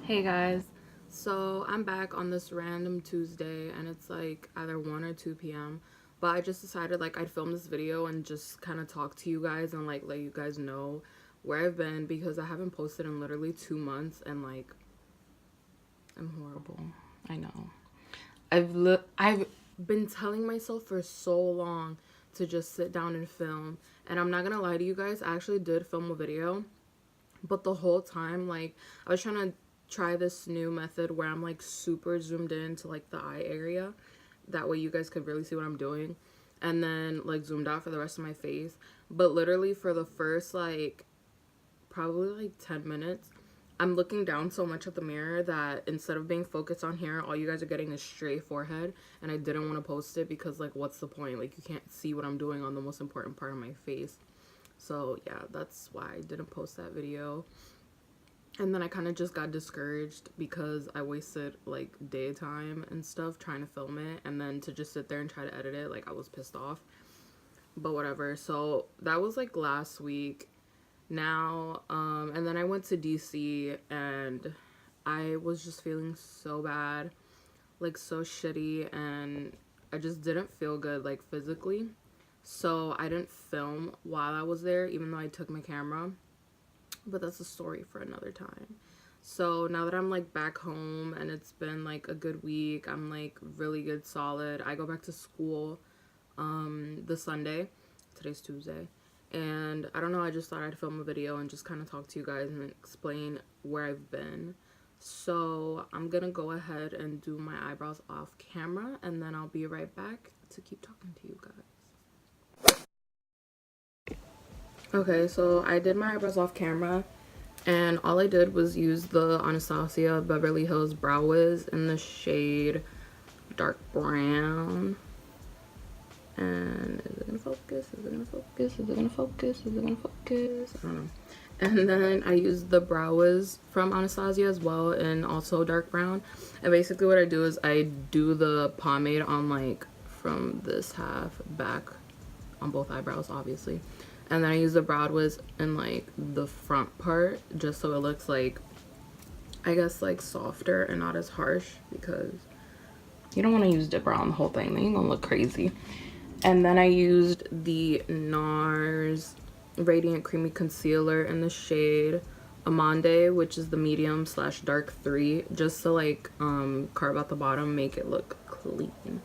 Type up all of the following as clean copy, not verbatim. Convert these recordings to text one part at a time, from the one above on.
Hey guys, so I'm back on this random Tuesday and it's like either 1 or 2 p.m. But I just decided like I'd film this video and just kind of talk to you guys and like let you guys know where I've been because I haven't posted in literally 2 months and like I'm horrible. I know. I've been telling myself for so long to just sit down and film, and I'm not gonna lie to you guys, I actually did film a video. But the whole time, like, I was trying to try this new method where I'm like super zoomed in to like the eye area. That way you guys could really see what I'm doing. And then like zoomed out for the rest of my face. But literally for the first like probably like 10 minutes, I'm looking down so much at the mirror that instead of being focused on here, all you guys are getting is straight forehead. And I didn't want to post it because like what's the point? Like you can't see what I'm doing on the most important part of my face. So yeah, that's why I didn't post that video. And then I kind of just got discouraged because I wasted like daytime and stuff trying to film it, and then to just sit there and try to edit it, like I was pissed off. But whatever. So that was like last week. Now and then I went to DC and I was just feeling so bad, like so shitty, and I just didn't feel good like physically. So I didn't film while I was there even though I took my camera, but that's a story for another time. So now that I'm like back home and it's been like a good week, I'm like really good, solid. I go back to school the Sunday. Today's Tuesday. And I don't know, I just thought I'd film a video and just kind of talk to you guys and explain where I've been. So I'm gonna go ahead and do my eyebrows off camera and then I'll be right back to keep talking to you guys. Okay, so I did my eyebrows off camera, and all I did was use the Anastasia Beverly Hills Brow Wiz in the shade dark brown. And is it gonna focus? Is it gonna focus? Is it gonna focus? Is it gonna focus? I don't know. And then I used the Brow Wiz from Anastasia as well, and also dark brown. And basically what I do is I do the pomade on like from this half back on both eyebrows, obviously. And then I use the Brow Wiz in like the front part just so it looks like, I guess, like softer and not as harsh, because you don't want to use dip brown the whole thing, then you're gonna look crazy. And then I used the NARS Radiant Creamy Concealer in the shade Amande, which is the medium slash dark 3, just to like carve out the bottom, make it look clean.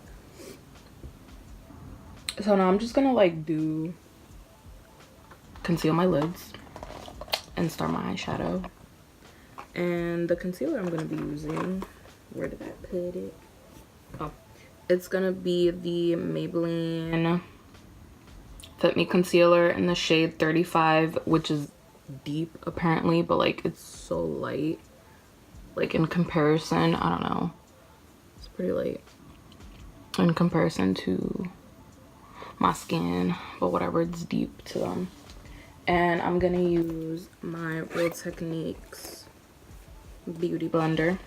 So now I'm just gonna like conceal my lids and start my eyeshadow. And the concealer I'm gonna be using, where did I put it? Oh, it's gonna be the Maybelline Fit Me concealer in the shade 35, which is deep apparently, but like it's so light, like in comparison, I don't know, it's pretty light in comparison to my skin, but whatever, it's deep to them. And I'm gonna use my Real Techniques beauty blender,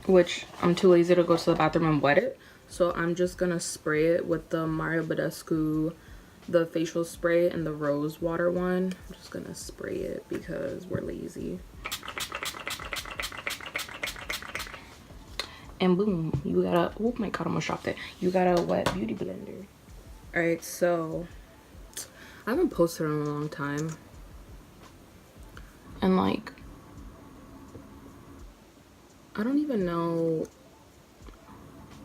which I'm too lazy to go to the bathroom and wet it, so I'm just gonna spray it with the Mario Badescu, the facial spray, and the rose water one. I'm just gonna spray it because we're lazy. And boom, you got a, oh my god, I almost dropped it, you got a wet beauty blender. All right, so I haven't posted in a long time, and like I don't even know,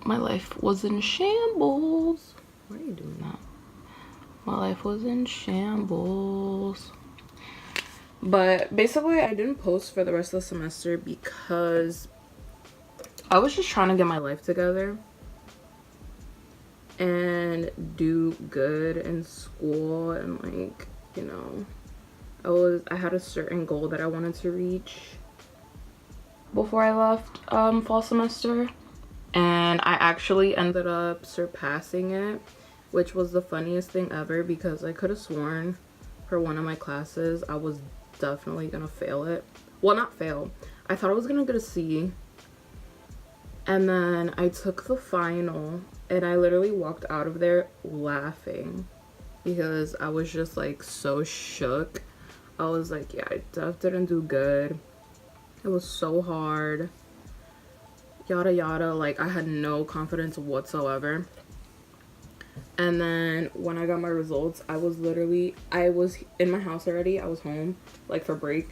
my life was in shambles. Why are you doing that? My life was in shambles. But basically I didn't post for the rest of the semester because I was just trying to get my life together and do good in school, and like, you know, I had a certain goal that I wanted to reach before I left fall semester, and I actually ended up surpassing it, which was the funniest thing ever because I could have sworn for one of my classes I was definitely gonna fail it. Well, not fail, I thought I was gonna get a C, and then I took the final and I literally walked out of there laughing because I was just like so shook. I was like, yeah, I didn't do good. It was so hard. Yada yada. Like, I had no confidence whatsoever. And then when I got my results, I was in my house already. I was home, like, for break.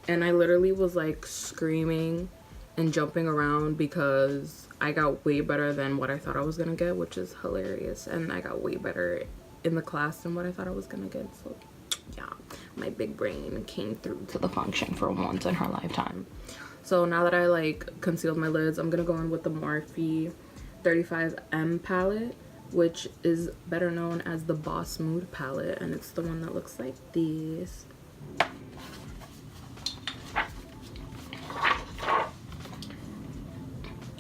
And I literally was, like, screaming and jumping around because I got way better than what I thought I was gonna get, which is hilarious. And I got way better in the class than what I thought I was gonna get. So, yeah, my big brain came through to the function for once in her lifetime. So now that I, like, concealed my lids, I'm gonna go in with the Morphe 35M palette, which is better known as the Boss Mood palette, and it's the one that looks like this.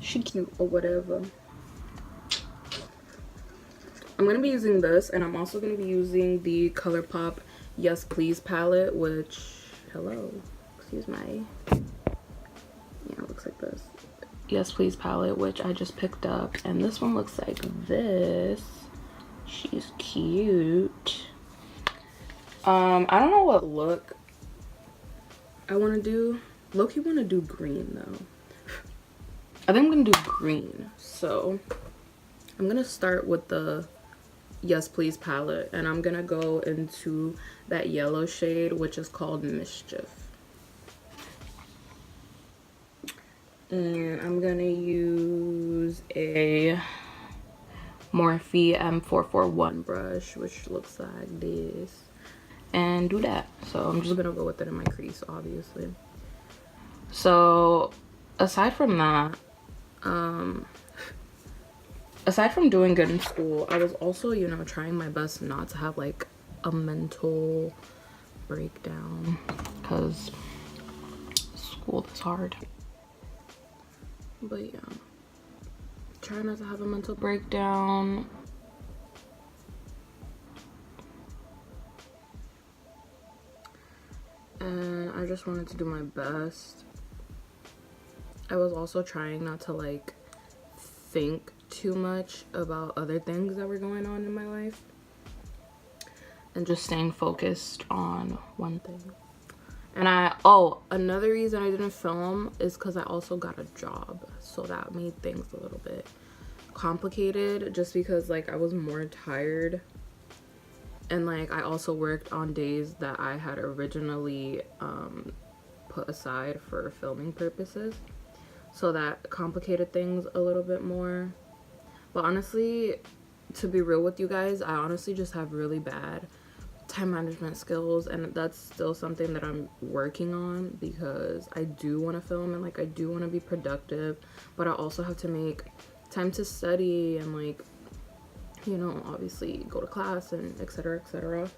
She cute or whatever. I'm gonna be using this, and I'm also gonna be using the ColourPop Yes Please palette, which, hello, excuse my, yeah, it looks like this. Yes Please palette, which I just picked up, and this one looks like this. She's cute. I don't know what look I want to do. Low-key want to do green though. I think I'm gonna do green, so I'm gonna start with the Yes Please palette, and I'm gonna go into that yellow shade, which is called Mischief. And I'm gonna use a Morphe M441 brush, which looks like this, and do that. So I'm just gonna go with it in my crease, obviously. So aside from that, aside from doing good in school, I was also, you know, trying my best not to have like a mental breakdown, because school is hard. But yeah, try not to have a mental breakdown. And I just wanted to do my best. I was also trying not to like think too much about other things that were going on in my life, and just staying focused on one thing. And another reason I didn't film is because I also got a job, so that made things a little bit complicated, just because like I was more tired, and like I also worked on days that I had originally put aside for filming purposes, so that complicated things a little bit more. But honestly, to be real with you guys, I honestly just have really bad time management skills, and that's still something that I'm working on, because I do want to film and like I do want to be productive, but I also have to make time to study and, like, you know, obviously go to class and etc etc.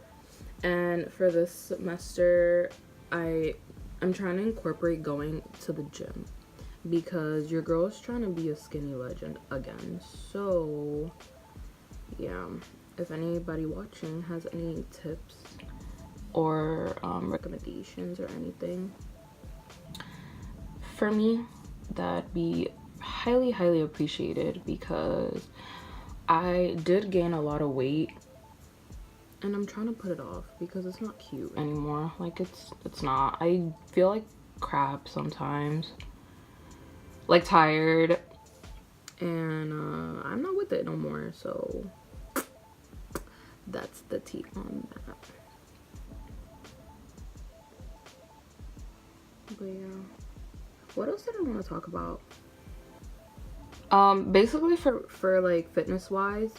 And for this semester, I'm trying to incorporate going to the gym, because your girl is trying to be a skinny legend again. So yeah, if anybody watching has any tips or recommendations or anything for me, that'd be highly appreciated, because I did gain a lot of weight and I'm trying to put it off because it's not cute anymore. Like, it's not. I feel like crap sometimes, like tired, and I'm not with it no more. So that's the tea on that. But yeah, what else did I want to talk about? Basically for like fitness wise,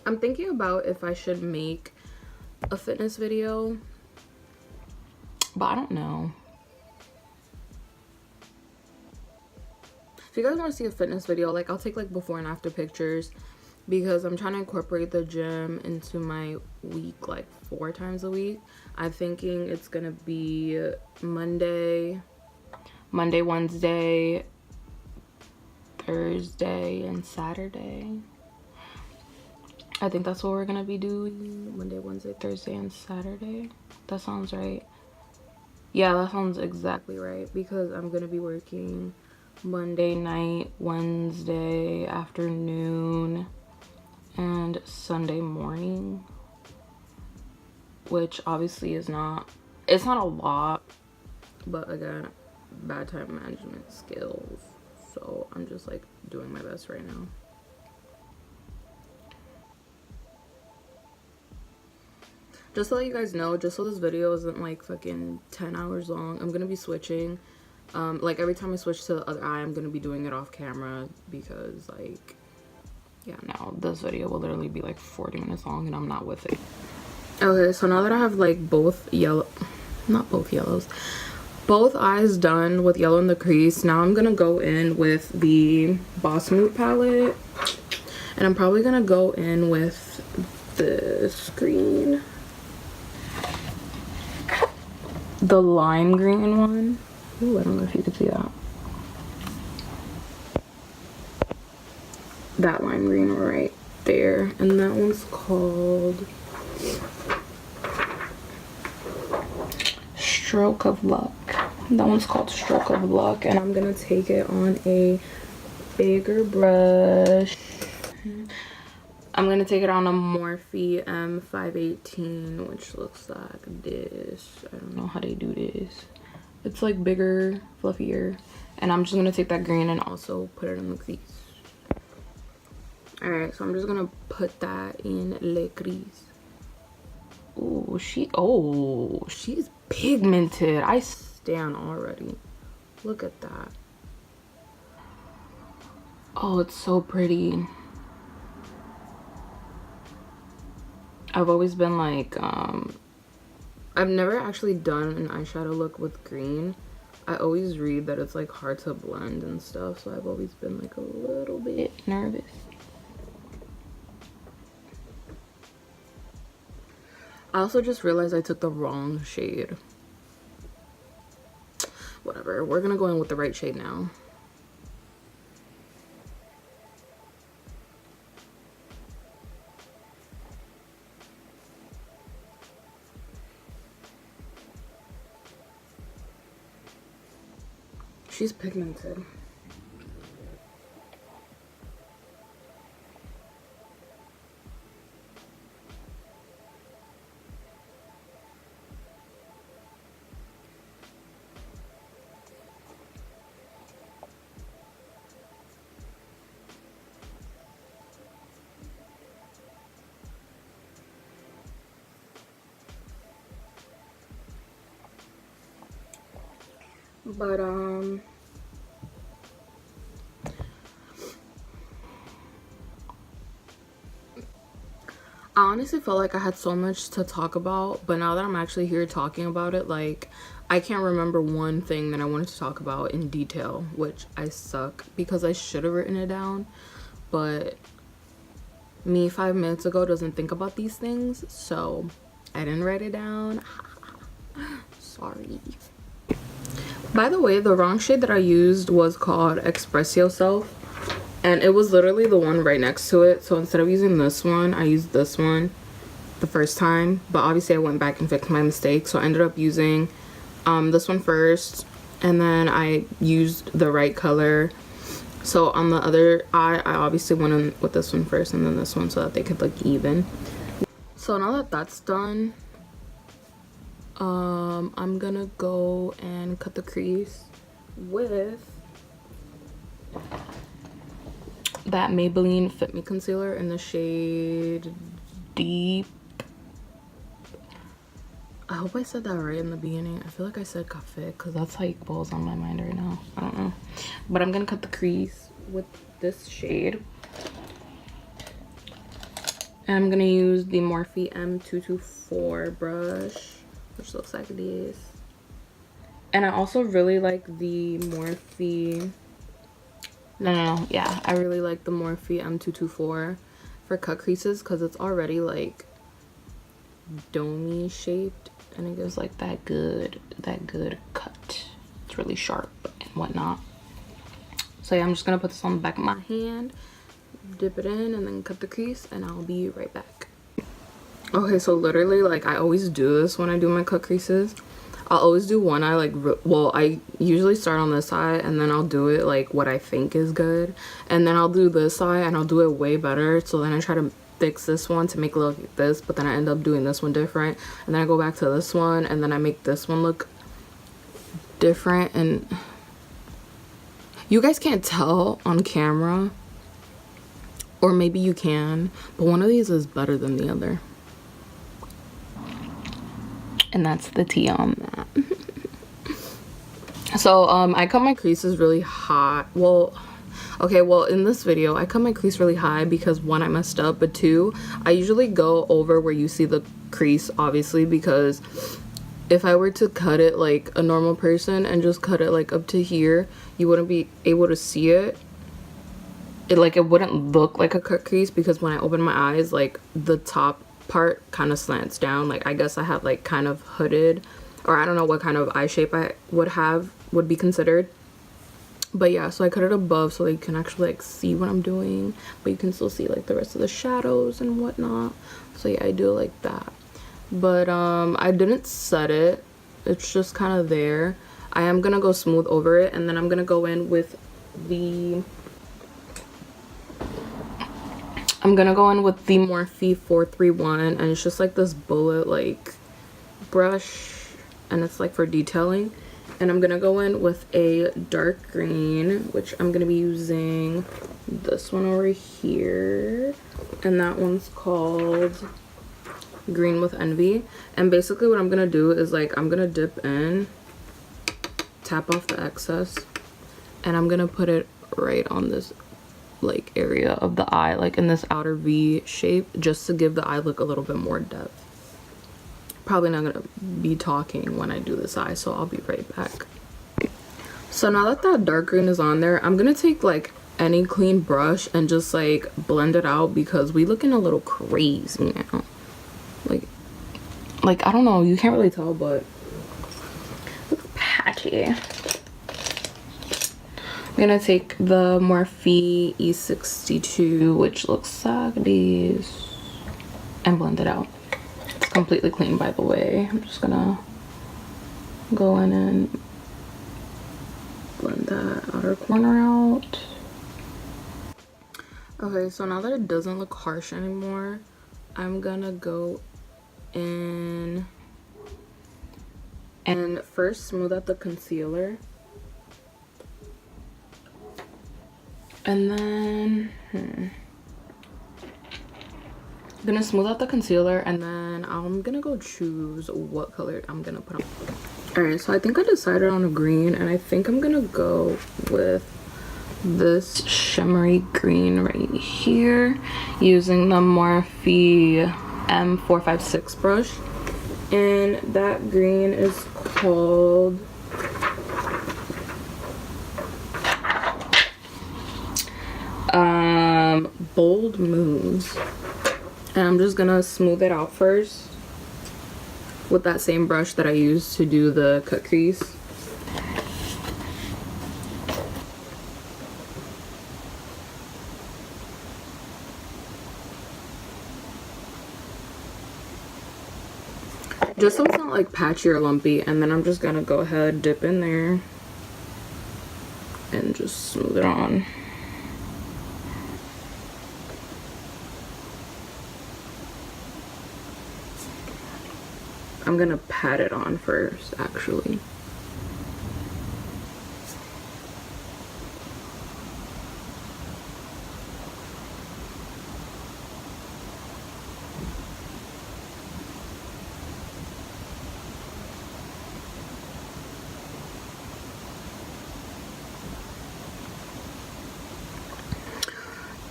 I'm thinking about if I should make a fitness video, but I don't know. If you guys want to see a fitness video, like, I'll take like before and after pictures, because I'm trying to incorporate the gym into my week like 4 times a week. I'm thinking it's gonna be Monday, Wednesday, Thursday, and Saturday. I think that's what we're gonna be doing. Monday, Wednesday, Thursday, and Saturday. That sounds right. Yeah, that sounds exactly right, because I'm gonna be working Monday night, Wednesday afternoon, and Sunday morning, which obviously it's not a lot, but again, bad time management skills, so I'm just like doing my best right now. Just to let you guys know, just so this video isn't like fucking 10 hours long, I'm gonna be switching. Like every time I switch to the other eye, I'm gonna be doing it off camera because like, yeah, now this video will literally be like 40 minutes long and I'm not with it. Okay, so now that I have like both eyes done with yellow in the crease, now I'm gonna go in with the Boss Move palette, and I'm probably gonna go in with this green, the lime green one. Ooh, I don't know if you can see that. That lime green right there, and that one's called Stroke of Luck. That one's called Stroke of Luck, and I'm gonna take it on a bigger brush. I'm gonna take it on a Morphe M518, which looks like this. I don't know how they do this. It's like bigger, fluffier, and I'm just gonna take that green and also put it in the crease. All right, so I'm just gonna put that in le crease. Oh, she's pigmented. I stand already. Look at that. Oh, it's so pretty. I've always been like, I've never actually done an eyeshadow look with green. I always read that it's like hard to blend and stuff, so I've always been like a little bit nervous. I also just realized I took the wrong shade. Whatever, we're gonna go in with the right shade now. She's pigmented. But I honestly felt like I had so much to talk about, but now that I'm actually here talking about it, like, I can't remember one thing that I wanted to talk about in detail, which I suck because I should have written it down, but me 5 minutes ago doesn't think about these things, so I didn't write it down. Sorry. By the way, the wrong shade that I used was called Express Yourself, and it was literally the one right next to it. So instead of using this one, I used this one the first time, but obviously I went back and fixed my mistake, so I ended up using this one first, and then I used the right color. So on the other eye, I obviously went in with this one first and then this one so that they could look even. So now that that's done, I'm gonna go and cut the crease with that Maybelline Fit Me concealer in the shade Deep. I hope I said that right in the beginning. I feel like I said cafe because that's like balls on my mind right now. I don't know, but I'm gonna cut the crease with this shade, and I'm gonna use the Morphe M224 brush, which looks like this. And I also really like the Morphe, yeah, I really like the Morphe M224 for cut creases because it's already like domey shaped and it gives like that good cut. It's really sharp and whatnot. So yeah, I'm just gonna put this on the back of my hand, dip it in, and then cut the crease, and I'll be right back. Okay, so literally, like, I always do this when I do my cut creases. I'll always do one eye, like, well, I usually start on this eye, and then I'll do it, like, what I think is good. And then I'll do this eye, and I'll do it way better. So then I try to fix this one to make it look like this, but then I end up doing this one different. And then I go back to this one, and then I make this one look different, and you guys can't tell on camera, or maybe you can, but one of these is better than the other. And that's the tea on that. So I cut my creases really high. Well, in this video I cut my crease really high because one, I messed up, but two, I usually go over where you see the crease, obviously, because if I were to cut it like a normal person and just cut it like up to here, you wouldn't be able to see it. It wouldn't look like a cut crease, because when I open my eyes, like the top part kind of slants down. Like, I guess I have like kind of hooded, or I don't know what kind of eye shape I would be considered. But yeah, so I cut it above so that you can actually like see what I'm doing, but you can still see like the rest of the shadows and whatnot. So yeah, I do it like that. But I didn't set it, it's just kind of there. I am gonna go smooth over it, and then I'm gonna go in with the Morphe 431, and it's just like this bullet like brush, and it's like for detailing. And I'm gonna go in with a dark green, which I'm gonna be using this one over here, and that one's called Green with Envy. And basically what I'm gonna do is like, I'm gonna dip in, tap off the excess, and I'm gonna put it right on this like area of the eye, like in this outer V shape, just to give the eye look a little bit more depth. Probably not gonna be talking when I do this eye, so I'll be right back. So now that that dark green is on there, I'm gonna take like any clean brush and just like blend it out, because we looking a little crazy now. Like I don't know, you can't really tell, but look patchy. I'm gonna take the Morphe E62, which looks like this, and blend it out. It's completely clean, by the way. I'm just gonna go in and blend that outer corner out. Okay, so now that it doesn't look harsh anymore, I'm gonna go in and first smooth out the concealer. And then I'm gonna smooth out the concealer, and then I'm gonna go choose what color I'm gonna put on. Alright, so I think I decided on a green, and I think I'm gonna go with this shimmery green right here, using the Morphe M456 brush. And that green is called Bold Moves, and I'm just gonna smooth it out first with that same brush that I used to do the cut crease. Just so it's not like patchy or lumpy. And then I'm just gonna go ahead, dip in there, and just smooth it on. I'm gonna pat it on first, actually.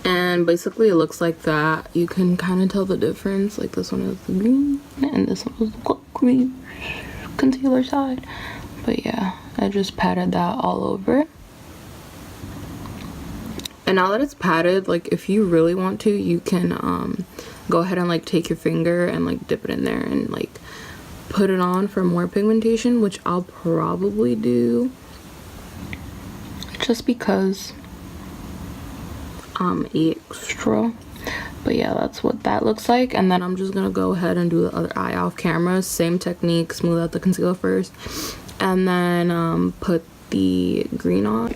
And basically it looks like that. You can kind of tell the difference. Like this one is the green and this one is the green concealer side. But yeah, I just patted that all over. And now that it's patted, like if you really want to, you can go ahead and like take your finger and like dip it in there and like put it on for more pigmentation, which I'll probably do just because extra. But yeah, that's what that looks like. And then I'm just gonna go ahead and do the other eye off camera. Same technique, smooth out the concealer first, and then put the green on.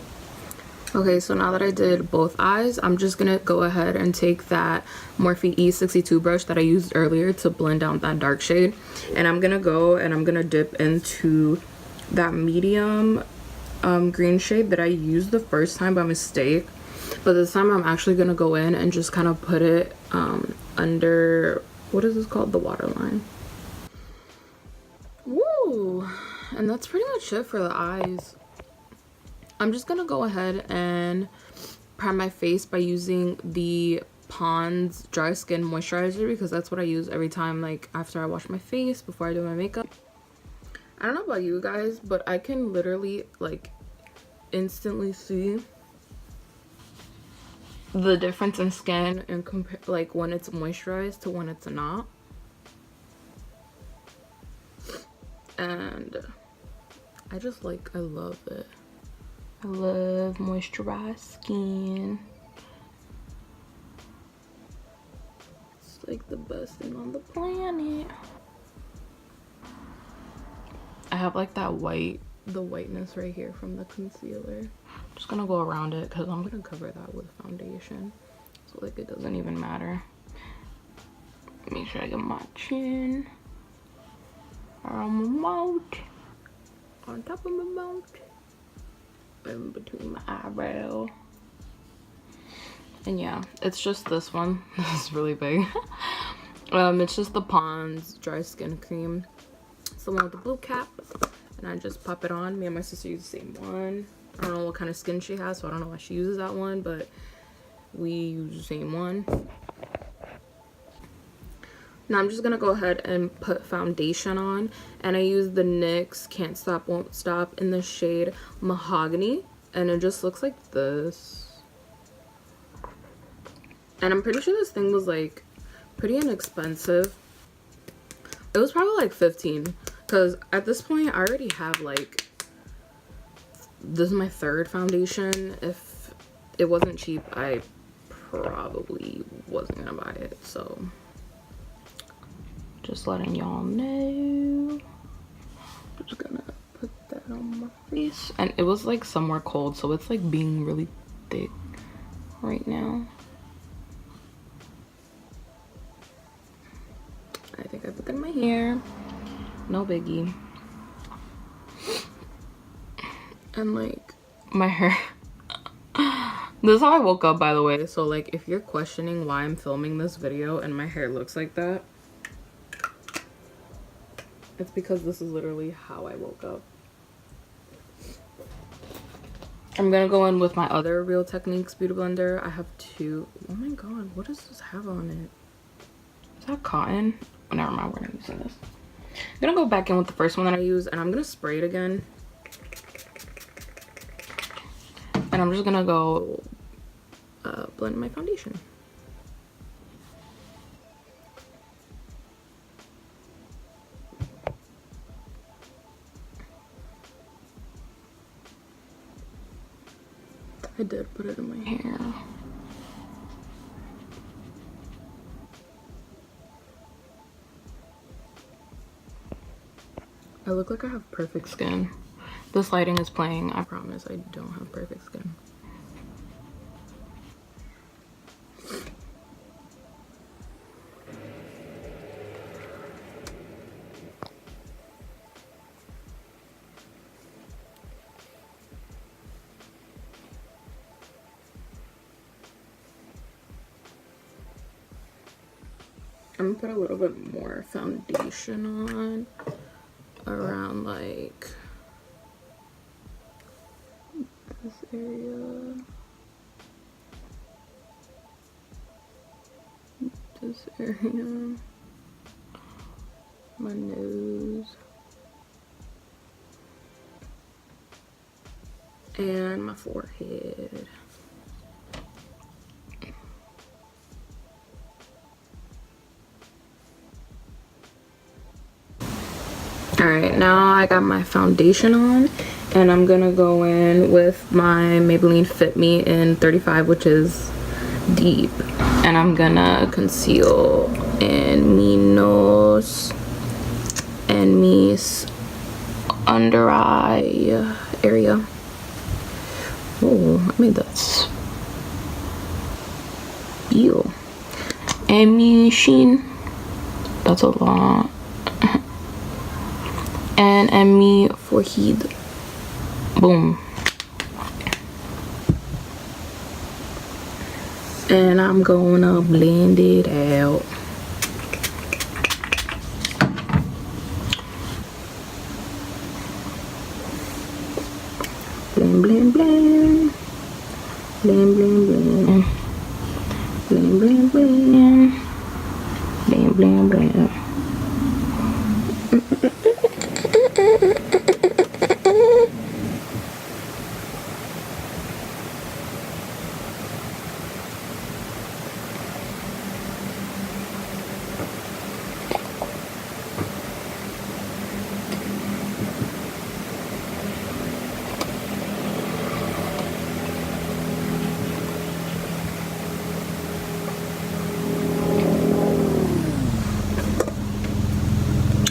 Okay, so now that I did both eyes, I'm just gonna go ahead and take that Morphe E62 brush that I used earlier to blend out that dark shade, and I'm gonna go and I'm gonna dip into that medium green shade that I used the first time by mistake, but this time I'm actually gonna go in and just kind of put it under, what is this called, the waterline. Woo! And that's pretty much it for the eyes. I'm just gonna go ahead and prime my face by using the Pond's Dry Skin Moisturizer, because that's what I use every time, like after I wash my face, before I do my makeup. I don't know about you guys, but I can literally like instantly see the difference in skin and compare, like when it's moisturized to when it's not. And I just like, I love it. I love moisturized skin. It's like the best thing on the planet. I have like that the whiteness right here from the concealer. I'm just gonna go around it because I'm gonna cover that with foundation, so like it doesn't even matter. Make sure I get my chin around my mouth, on top of my mouth, in between my eyebrow. And yeah, it's just this one. This is really big. It's just the Pond's Dry Skin Cream. It's the one with the blue cap, and I just pop it on. Me and my sister use the same one. I don't know what kind of skin she has, so I don't know why she uses that one, but we use the same one. Now I'm just gonna go ahead and put foundation on, and I use the NYX Can't Stop Won't Stop in the shade Mahogany, and it just looks like this. And I'm pretty sure this thing was like pretty inexpensive. It was probably like 15, because at this point I already have like, this is my third foundation. If it wasn't cheap, I probably wasn't gonna buy it. So just letting y'all know. I'm just gonna put that on my face, and it was like somewhere cold, so it's like being really thick right now. I think I put that in my hair, no biggie. And like my hair, this is how I woke up, by the way. So like if you're questioning why I'm filming this video and my hair looks like that, it's because this is literally how I woke up. I'm gonna go in with my other Real Techniques Beauty Blender. I have two. Oh my god, what does this have on it? Is that cotton? Oh, never mind, we're not using this. I'm gonna go back in with the first one that I used, and I'm gonna spray it again. And I'm just gonna go blend my foundation. I did put it in my hair. I look like I have perfect skin. This lighting is playing. I promise I don't have perfect skin. I'm gonna put a little bit more foundation on around like this area, this area, my nose, and my forehead. Alright, now I got my foundation on, and I'm gonna go in with my Maybelline Fit Me in 35, which is deep, and I'm gonna conceal in mi nose and mi under eye area. Oh, I made that spill. And mi sheen. That's a lot. and mi forehead. Boom. And I'm gonna blend it out. Blend, blend, blend. Blend, blend, blend. Blend, blend, blend. Blend, blend, blend.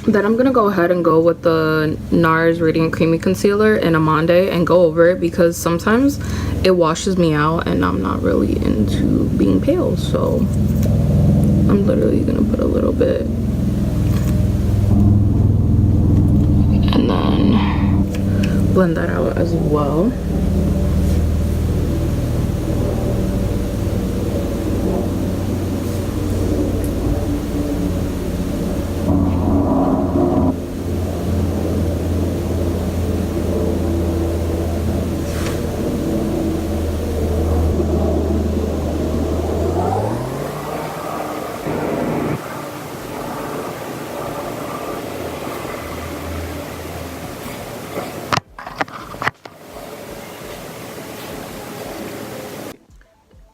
Then I'm gonna go ahead and go with the NARS Radiant Creamy Concealer in Amande and go over it, because sometimes it washes me out and I'm not really into being pale. So I'm literally gonna put a little bit and then blend that out as well.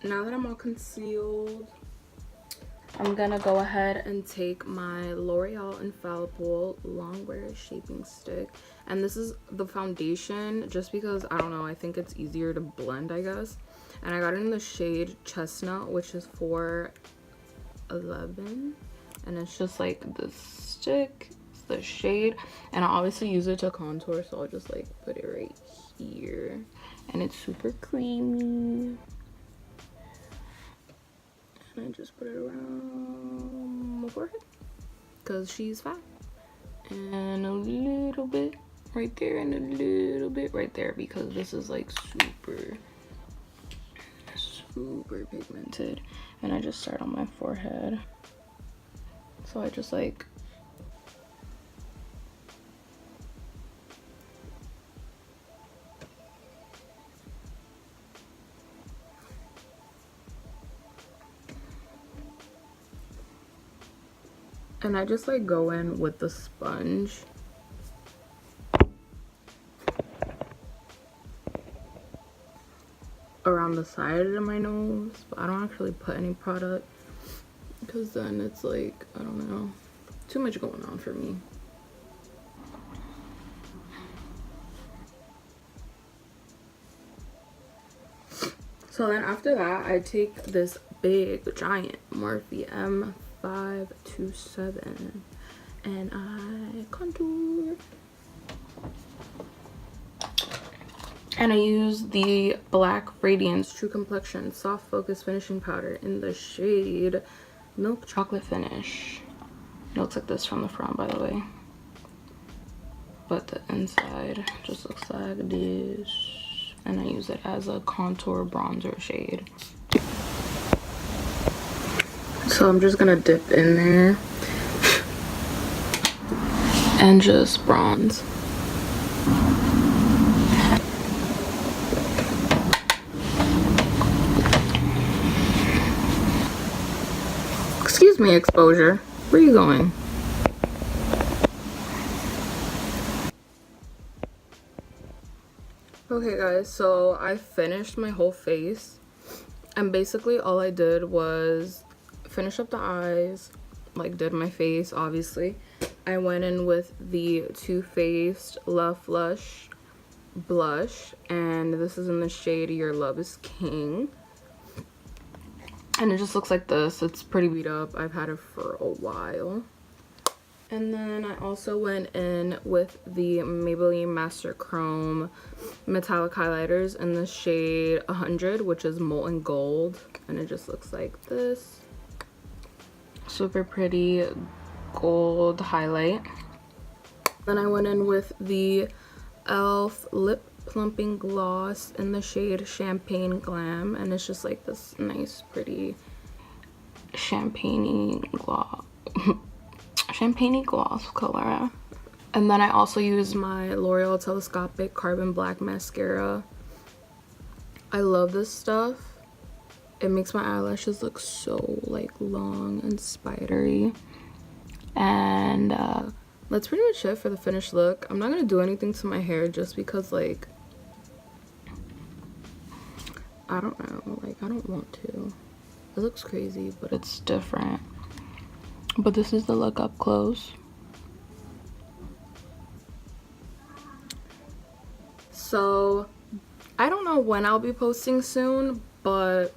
Now that I'm all concealed, I'm gonna go ahead and take my L'Oreal Infallible Longwear Shaping Stick. And this is the foundation just because, I don't know, I think it's easier to blend, I guess. And I got it in the shade Chestnut, which is 411. And it's just like this stick, it's the shade. And I obviously use it to contour, so I'll just like put it right here. And it's super creamy. And I just put it around my forehead because she's fat, and a little bit right there and a little bit right there, because this is like super pigmented. And I just start on my forehead, so I just like go in with the sponge. Around the side of my nose, but I don't actually put any product because then it's like, I don't know, too much going on for me. So then after that, I take this big giant Morphe M527 and I contour. And I use the Black Radiance True Complexion Soft Focus Finishing Powder in the shade Milk Chocolate Finish. It looks like this from the front, by the way. But the inside just looks like this. And I use it as a contour bronzer shade. So I'm just gonna dip in there and just bronze. Excuse me, exposure. Where are you going? Okay guys, so I finished my whole face, and basically all I did was finish up the eyes, like did my face obviously. I went in with the Too Faced Love Flush blush, and this is in the shade Your Love is King. And it just looks like this. It's pretty beat up. I've had it for a while. And then I also went in with the Maybelline Master Chrome metallic highlighters in the shade 100, which is Molten Gold. And it just looks like this. Super pretty gold highlight. Then I went in with the e.l.f. lip plumping gloss in the shade Champagne Glam, and it's just like this nice pretty champagne gloss champagne gloss color. And then I also use my L'Oreal Telescopic Carbon Black Mascara. I love this stuff. It makes my eyelashes look so like long and spidery. And that's pretty much it for the finished look. I'm not gonna do anything to my hair just because like I don't know, like I don't want to. It looks crazy, but it's different. But this is the look up close. So I don't know when I'll be posting soon, but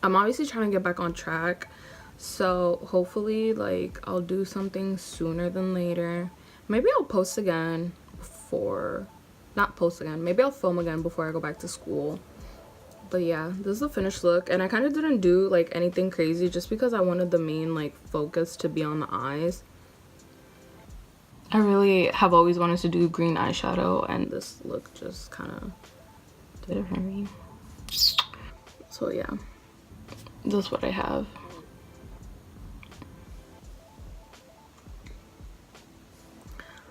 I'm obviously trying to get back on track. So hopefully like I'll do something sooner than later. Maybe I'll post again before, not post again, maybe I'll film again before I go back to school. But yeah, this is the finished look, and I kind of didn't do like anything crazy just because I wanted the main like focus to be on the eyes. I really have always wanted to do green eyeshadow, and this look just kind of did it for me. So yeah, this is what I have.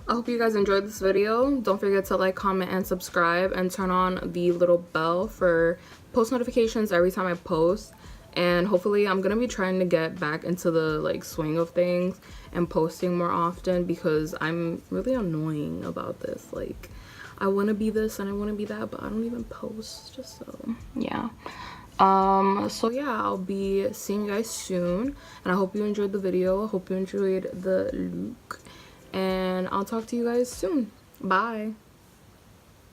I hope you guys enjoyed this video. Don't forget to like, comment, and subscribe, and turn on the little bell for post notifications every time I post. And hopefully I'm gonna be trying to get back into the like swing of things and posting more often, because I'm really annoying about this. Like I want to be this and I want to be that, but I don't even post. Just so yeah. So yeah, I'll be seeing you guys soon, and I hope you enjoyed the video. I hope you enjoyed the look, and I'll talk to you guys soon. Bye.